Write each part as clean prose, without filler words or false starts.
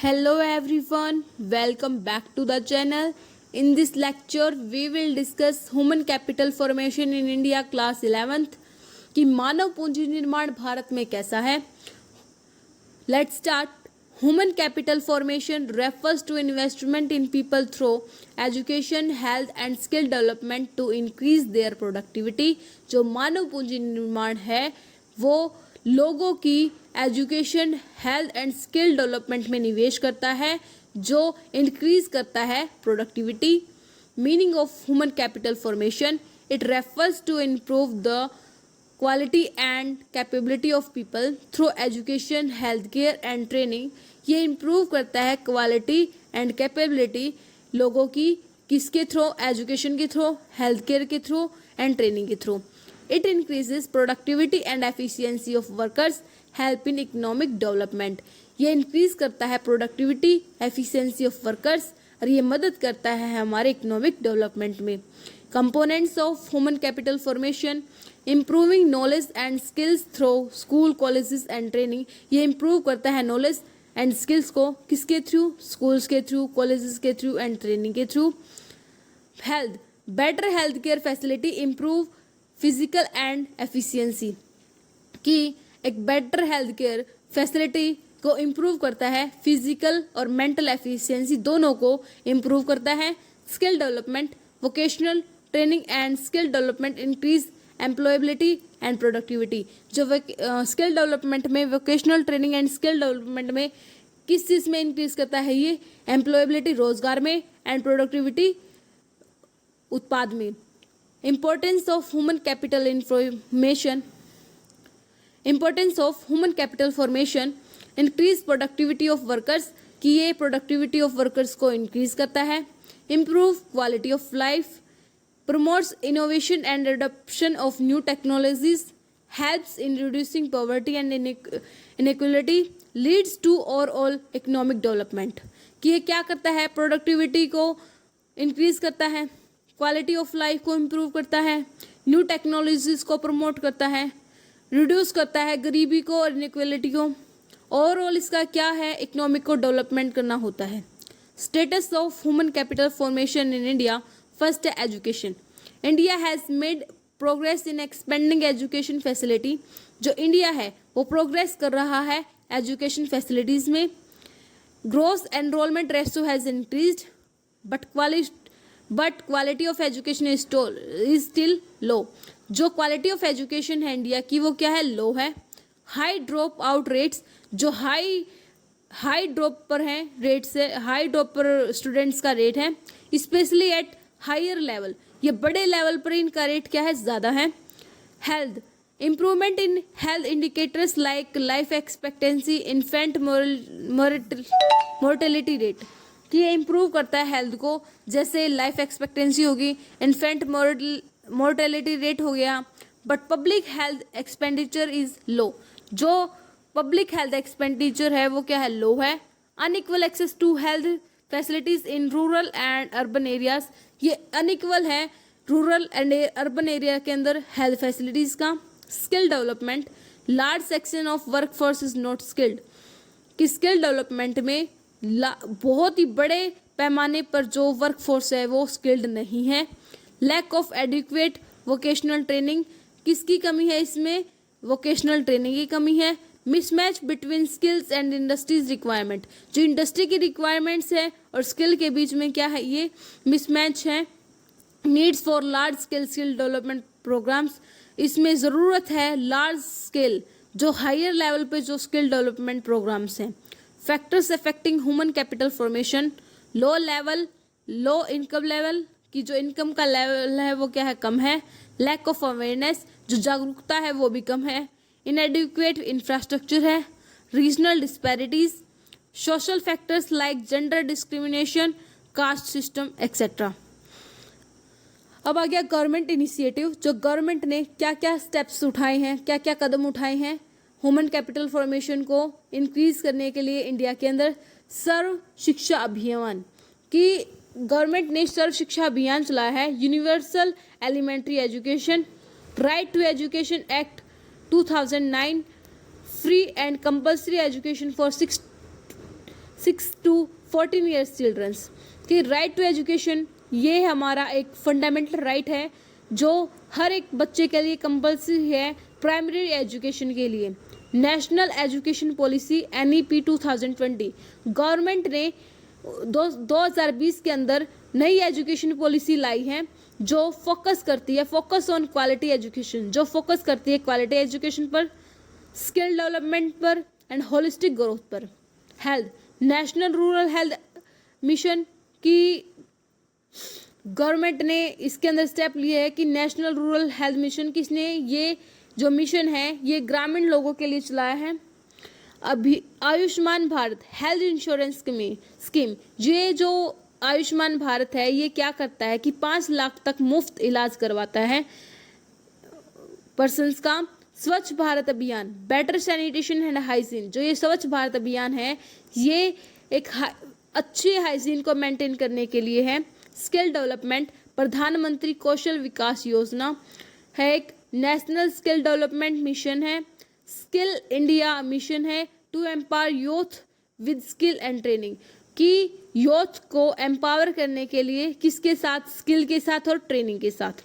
Hello everyone, welcome back to the channel. In this lecture, we will discuss human capital formation in India class 11th कि मानव पूंजी निर्माण भारत में कैसा है. Let's start. Human capital formation refers to investment in people through education, health and skill development to increase their productivity. जो मानव पूंजी निर्माण है वो लोगों की education, health and skill development में निवेश करता है जो इंक्रीज करता है productivity. Meaning of human capital formation, it refers to improve the quality and capability of people through education, health care and training. ये इम्प्रूव करता है क्वालिटी एंड कैपेबिलिटी लोगों की, किसके थ्रू? एजुकेशन के थ्रू, हेल्थ केयर के through and training के through. It increases productivity and efficiency of workers, help in economic development. ये इंक्रीज करता है प्रोडक्टिविटी, एफिशिएंसी ऑफ वर्कर्स और ये मदद करता है हमारे इकोनॉमिक डेवलपमेंट में. Components of human capital formation, improving knowledge and skills through school, colleges and training. ये इम्प्रूव करता है नॉलेज एंड स्किल्स को, किसके थ्रू? स्कूल्स के थ्रू, कॉलेजेस के थ्रू एंड ट्रेनिंग के through. Health, better health care facility, improve physical and efficiency. कि एक बेटर हेल्थ केयर फैसिलिटी को इम्प्रूव करता है, फिजिकल और मेंटल एफिशिएंसी दोनों को इम्प्रूव करता है. Skill development, vocational training and skill development increase employability and productivity. जो स्किल डेवलपमेंट में, vocational training and skill development में किस चीज़ में इंक्रीज करता है? ये एम्प्लॉयबिलिटी, रोजगार में, एंड प्रोडक्टिविटी, उत्पाद में. Importance of human capital information, importance of human capital formation, increase productivity of workers. कि ये productivity of workers को increase करता है. Improve quality of life, promotes innovation and adoption of new technologies, helps in reducing poverty and inequality, leads to overall economic development. कि ये क्या करता है? productivity को increase करता है, क्वालिटी ऑफ लाइफ को इम्प्रूव करता है, न्यू टेक्नोलॉजीज को प्रमोट करता है, रिड्यूस करता है गरीबी को और इनइक्वालिटी को. ओवरऑल इसका क्या है? इकोनॉमिक को डेवलपमेंट करना होता है. Status of human capital formation in India. First है education. India has made progress in expanding education facility. जो इंडिया है वो प्रोग्रेस कर रहा है एजुकेशन फैसिलिटीज़ में. Gross enrolment ratio has increased but quality of education is still low. जो quality of education है इंडिया की वो क्या है? लो है. हाई ड्रॉप आउट रेट्स, जो हाई ड्रॉप पर हैं, रेट से हाई ड्रॉप पर स्टूडेंट्स का रेट है, स्पेशली एट हायर लेवल. ये बड़े लेवल पर इनका रेट क्या है? ज़्यादा है. Health, improvement in health indicators like life expectancy, infant mortality rate. कि ये इम्प्रूव करता है हेल्थ को, जैसे लाइफ एक्सपेक्टेंसी होगी, इन्फेंट मोर्टेलिटी रेट हो गया. But public health expenditure is low. जो पब्लिक हेल्थ एक्सपेंडिचर है वो क्या है? लो है. Unequal access to health facilities in rural and urban areas. ये अनइक्वल है रूरल एंड अर्बन एरिया के अंदर हेल्थ फैसिलिटीज का. Skill development, large section of work force is not skilled. कि स्किल डेवलपमेंट में बहुत ही बड़े पैमाने पर जो वर्क फोर्स है वो स्किल्ड नहीं है. Lack of adequate vocational training. किसकी कमी है इसमें? वोकेशनल ट्रेनिंग की कमी है. Mismatch between skills and industries requirement. जो इंडस्ट्री की रिक्वायरमेंट्स है और स्किल के बीच में क्या है? ये मिसमैच है. Needs for large skill development programs. इसमें ज़रूरत है लार्ज स्केल, जो हायर लेवल पे जो स्किल डेवलपमेंट प्रोग्राम्स हैं. Factors affecting human capital formation. Low level, low income level, की जो इनकम का लेवल है वो क्या है? कम है. लैक ऑफ अवेयरनेस, जो जागरूकता है वो भी कम है. इनएडिक्वेट इंफ्रास्ट्रक्चर है. Regional disparities, social factors like gender discrimination, caste system etcetera. अब आ गया गवर्नमेंट इनिशिएटिव. जो गवर्नमेंट ने क्या क्या स्टेप्स उठाए हैं, क्या क्या कदम उठाए हैं ह्यूमन कैपिटल फॉर्मेशन को इंक्रीज करने के लिए इंडिया के अंदर. सर्व शिक्षा अभियान. कि गवर्नमेंट ने सर्व शिक्षा अभियान चलाया है. Universal elementary education, right to education act 2009, free and compulsory education for 6 to 14 years childrens कि राइट टू एजुकेशन ये हमारा एक फंडामेंटल राइट है जो हर एक बच्चे के लिए कंपल्सरी है प्राइमरी एजुकेशन के लिए। National education policy NEP 2020 government ने 2020 के अंदर नई एजुकेशन पॉलिसी लाई है जो फोकस करती है फोकस ऑन क्वालिटी एजुकेशन, जो फोकस करती है क्वालिटी एजुकेशन पर, स्किल डेवलपमेंट पर एंड होलिस्टिक ग्रोथ पर। Health, national rural health mission की गवर्नमेंट ने इसके अंदर स्टेप लिए है कि नेशनल रूरल हेल्थ मिशन किसने ये जो मिशन है ये ग्रामीण लोगों के लिए चलाया है। अभी Ayushman Bharat health insurance scheme, ये जो आयुष्मान भारत है ये क्या करता है कि 5 लाख तक मुफ्त इलाज करवाता है पर्सन्स का। स्वच्छ भारत अभियान, बेटर सैनिटेशन एंड हाइजीन, जो ये स्वच्छ भारत अभियान है ये एक अच्छी हाइजीन को मेंटेन करने के लिए है। स्किल डेवलपमेंट, प्रधानमंत्री कौशल विकास योजना है, एक नेशनल स्किल डेवलपमेंट मिशन है। स्किल इंडिया मिशन है to empower youth with skill and training, कि यूथ को एम्पावर करने के लिए किसके साथ, स्किल के साथ और ट्रेनिंग के साथ।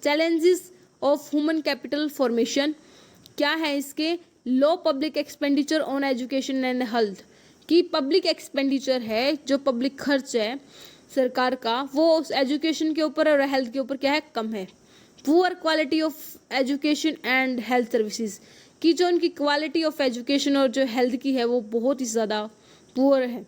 Challenges of human capital formation क्या है इसके, low public expenditure on education and health, कि पब्लिक एक्सपेंडिचर है जो पब्लिक खर्च है सरकार का वो एजुकेशन के ऊपर और हेल्थ के ऊपर क्या है, कम है। Poor quality of education and health services, कि जो उनकी क्वालिटी ऑफ एजुकेशन और जो हेल्थ की है वो बहुत ही ज़्यादा पुअर है।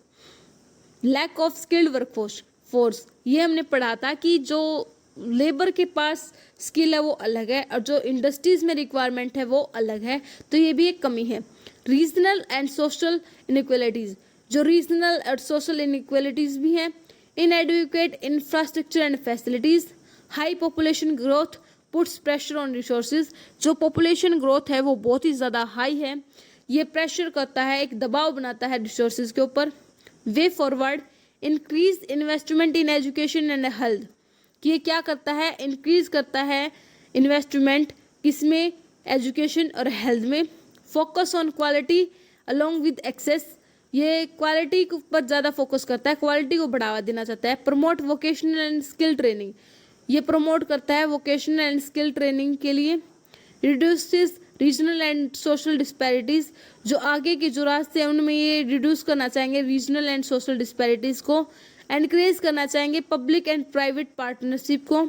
लैक ऑफ स्किल्ड वर्कफोर्स, ये हमने पढ़ा था कि जो लेबर के पास स्किल है वो अलग है और जो इंडस्ट्रीज में रिक्वायरमेंट है वो अलग है, तो ये भी एक कमी है। रीजनल एंड सोशल इनइक्वालिटीज, जो रीजनल और सोशल इनइक्वालिटीज भी हैं। Inadequate infrastructure and facilities, high population growth puts pressure on resources, जो पॉपुलेशन ग्रोथ है वो बहुत ही ज़्यादा हाई है, ये प्रेशर करता है, एक दबाव बनाता है रिसोर्सेज के ऊपर। Way forward, increase investment in education and health, कि ये क्या करता है, इंक्रीज करता है इन्वेस्टमेंट किसमें, एजुकेशन और हेल्थ में। Focus on quality along with access, ये क्वालिटी पर ज़्यादा फोकस करता है, क्वालिटी को बढ़ावा देना चाहता है। Promote vocational and skill training, ये प्रमोट करता है वोकेशनल एंड स्किल ट्रेनिंग के लिए। Reduces regional and social disparities, जो आगे के जो रास्ते हैं उनमें ये रिड्यूस करना चाहेंगे रीजनल एंड सोशल डिस्पैरिटीज़ को। एनकरेज करना चाहेंगे पब्लिक एंड प्राइवेट पार्टनरशिप को।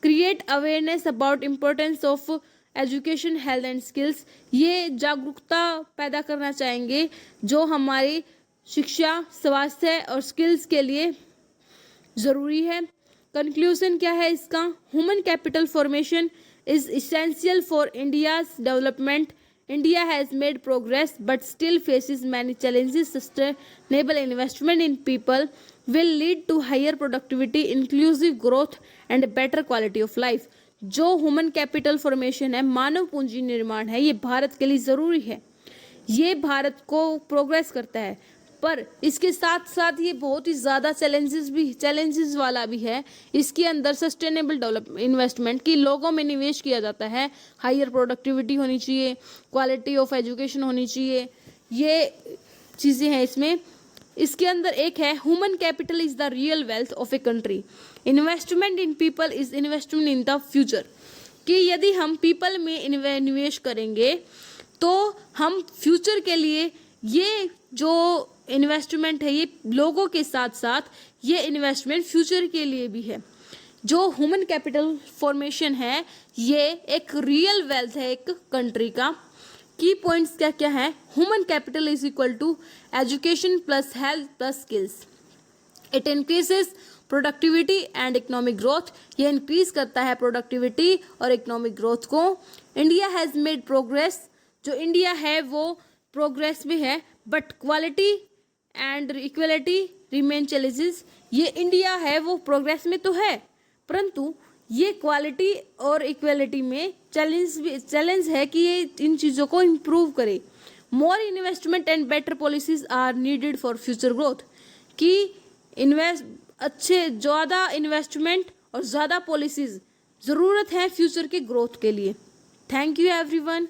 Create awareness about importance of education health and skills, ये जागरूकता पैदा करना चाहेंगे जो हमारी शिक्षा, स्वास्थ्य और स्किल्स के लिए ज़रूरी है। कंक्लूजन क्या है इसका, human capital formation is essential for India's development. India has made progress but still faces many challenges. Sustainable investment in people will lead to higher productivity, inclusive growth and better quality of life. जो human capital formation है, मानव पूंजी निर्माण है, ये भारत के लिए ज़रूरी है, ये भारत को प्रोग्रेस करता है, पर इसके साथ साथ ये बहुत ही ज़्यादा चैलेंजेस वाला भी है। इसके अंदर सस्टेनेबल डेवलपमेंट इन्वेस्टमेंट की लोगों में निवेश किया जाता है, हायर प्रोडक्टिविटी होनी चाहिए, क्वालिटी ऑफ एजुकेशन होनी चाहिए, ये चीज़ें हैं इसमें। इसके अंदर एक है human capital is the real wealth of a country, investment in people is investment in the future, कि यदि हम पीपल में निवेश करेंगे तो हम फ्यूचर के लिए ये जो इन्वेस्टमेंट है ये लोगों के साथ साथ ये इन्वेस्टमेंट फ्यूचर के लिए भी है। जो ह्यूमन कैपिटल फॉर्मेशन है ये एक रियल वेल्थ है एक कंट्री का। की पॉइंट्स क्या क्या है, human capital is equal to education plus health plus skills, it increases productivity and economic growth, ये इंक्रीज करता है प्रोडक्टिविटी और इकोनॉमिक ग्रोथ को। इंडिया हैज़ मेड प्रोग्रेस, जो इंडिया है वो प्रोग्रेस भी है, but quality and equality remain challenges, ये इंडिया है वो प्रोग्रेस में तो है परंतु ये क्वालिटी और इक्वलिटी में चैलेंज है कि ये इन चीज़ों को इम्प्रूव करे। More investment and better policies are needed for future growth, कि ज़्यादा इन्वेस्टमेंट और ज़्यादा पॉलिसीज ज़रूरत है फ्यूचर के ग्रोथ के लिए। Thank you everyone.